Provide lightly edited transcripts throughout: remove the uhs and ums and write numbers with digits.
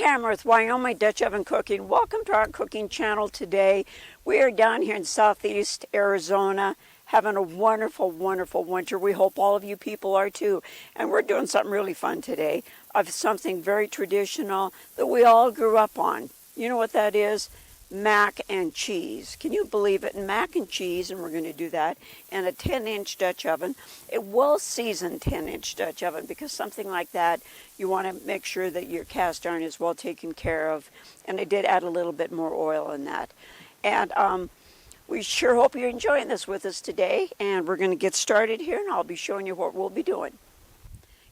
Tamara with Wyoming Dutch Oven Cooking. Welcome to our cooking channel today. We are down here in southeast Arizona having a wonderful, wonderful winter. We hope all of you people are too. And we're doing something really fun today of something very traditional that we all grew up on. You know what that is? Mac and cheese. Can you believe it? Mac and cheese, and we're going to do that in a 10-inch Dutch oven. A well-seasoned 10-inch Dutch oven, because something like that, you want to make sure that your cast iron is well taken care of. And I did add a little bit more oil in that. And we sure hope you're enjoying this with us today. And we're going to get started here, and I'll be showing you what we'll be doing.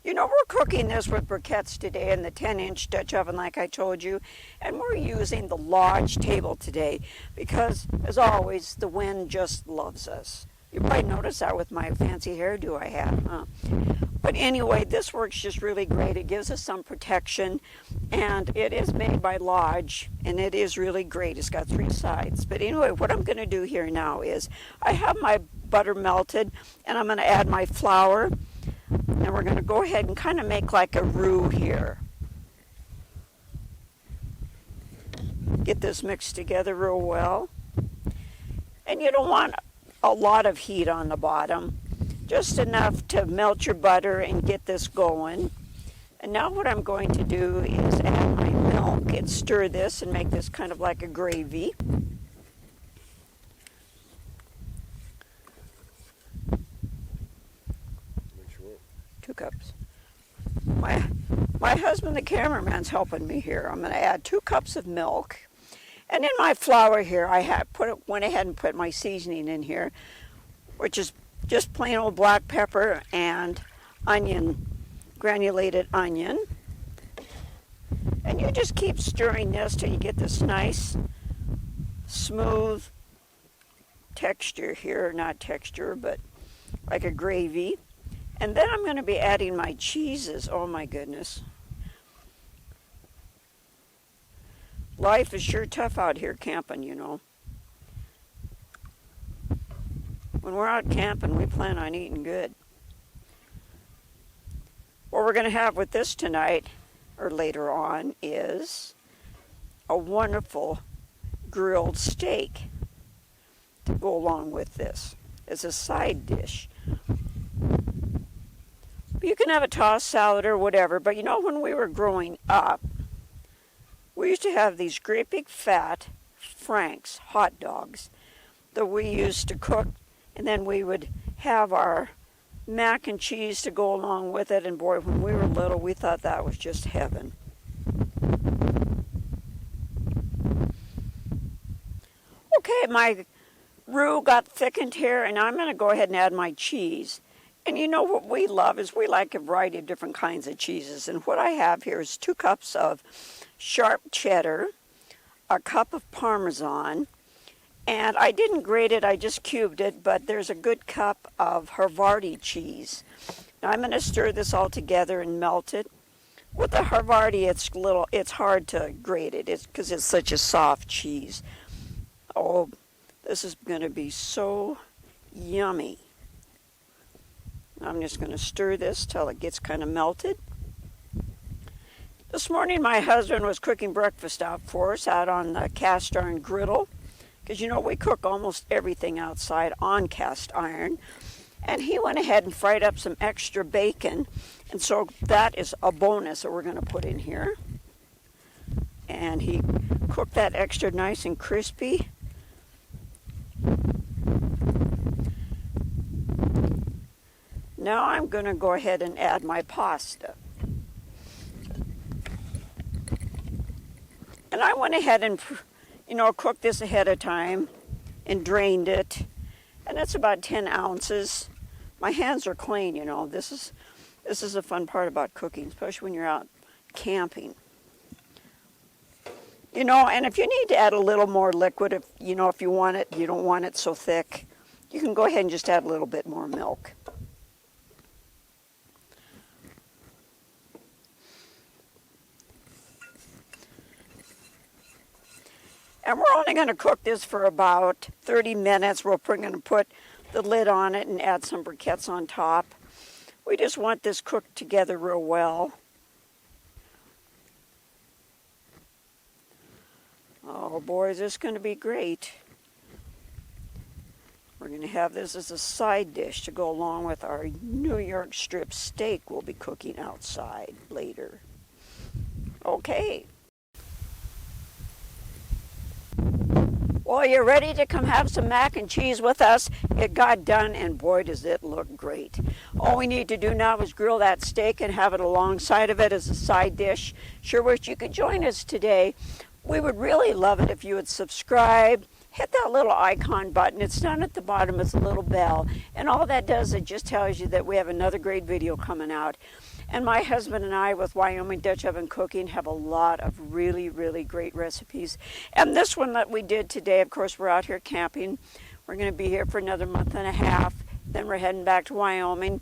You know, we're cooking this with briquettes today in the 10-inch Dutch oven, like I told you, and we're using the Lodge table today because, as always, the wind just loves us. You probably noticed that with my fancy hairdo I have, huh? But anyway, this works just really great. It gives us some protection, and it is made by Lodge, and it is really great. It's got 3 sides. But anyway, what I'm going to do here now is I have my butter melted, and I'm going to add my flour. And we're going to go ahead and kind of make like a roux here. Get this mixed together real well. And you don't want a lot of heat on the bottom. Just enough to melt your butter and get this going. And now what I'm going to do is add my milk and stir this and make this kind of like a gravy. 2 cups. My husband, the cameraman's helping me here. I'm going to add 2 cups of milk. And in my flour here, I went ahead and put my seasoning in here, which is just plain old black pepper and onion, granulated onion. And you just keep stirring this till you get this nice, smooth texture here. Not texture, but like a gravy. And then I'm going to be adding my cheeses. Oh my goodness. Life is sure tough out here camping, you know. When we're out camping, we plan on eating good. What we're going to have with this tonight, or later on, is a wonderful grilled steak to go along with this as a side dish. You can have a tossed salad or whatever, but you know, when we were growing up, we used to have these great big fat Frank's hot dogs that we used to cook, and then we would have our mac and cheese to go along with it, and boy, when we were little, we thought that was just heaven. Okay, my roux got thickened here, and I'm going to go ahead and add my cheese. And you know what we love is we like a variety of different kinds of cheeses. And what I have here is 2 cups of Sharp Cheddar, a cup of Parmesan, and I didn't grate it, I just cubed it, but there's a good cup of Havarti cheese. Now I'm going to stir this all together and melt it. With the Havarti, it's hard to grate it because it's such a soft cheese. Oh, this is going to be so yummy. I'm just going to stir this till it gets kind of melted. This morning my husband was cooking breakfast out for us out on the cast iron griddle. Because you know we cook almost everything outside on cast iron. And he went ahead and fried up some extra bacon. And so that is a bonus that we're going to put in here. And he cooked that extra nice and crispy. Now I'm going to go ahead and add my pasta. And I went ahead and, cooked this ahead of time and drained it. And that's about 10 ounces. My hands are clean, you know. This is a fun part about cooking, especially when you're out camping. You know, and if you need to add a little more liquid, if you want it, you don't want it so thick, you can go ahead and just add a little bit more milk. And we're only going to cook this for about 30 minutes. We're going to put the lid on it and add some briquettes on top. We just want this cooked together real well. Oh boy, is this going to be great. We're going to have this as a side dish to go along with our New York strip steak we'll be cooking outside later. Okay. Well, you're ready to come have some mac and cheese with us. It got done, and boy, does it look great. All we need to do now is grill that steak and have it alongside of it as a side dish. Sure wish you could join us today. We would really love it if you would subscribe. Hit that little icon button. It's down at the bottom. It's a little bell. And all that does, it just tells you that we have another great video coming out. And my husband and I with Wyoming Dutch Oven Cooking have a lot of really, really great recipes. And this one that we did today, of course, we're out here camping. We're going to be here for another month and a half. Then we're heading back to Wyoming.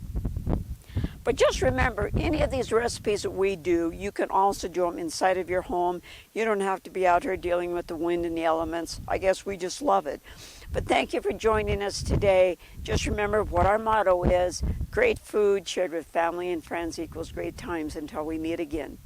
But just remember, any of these recipes that we do, you can also do them inside of your home. You don't have to be out here dealing with the wind and the elements. I guess we just love it. But thank you for joining us today. Just remember what our motto is: great food shared with family and friends equals great times until we meet again.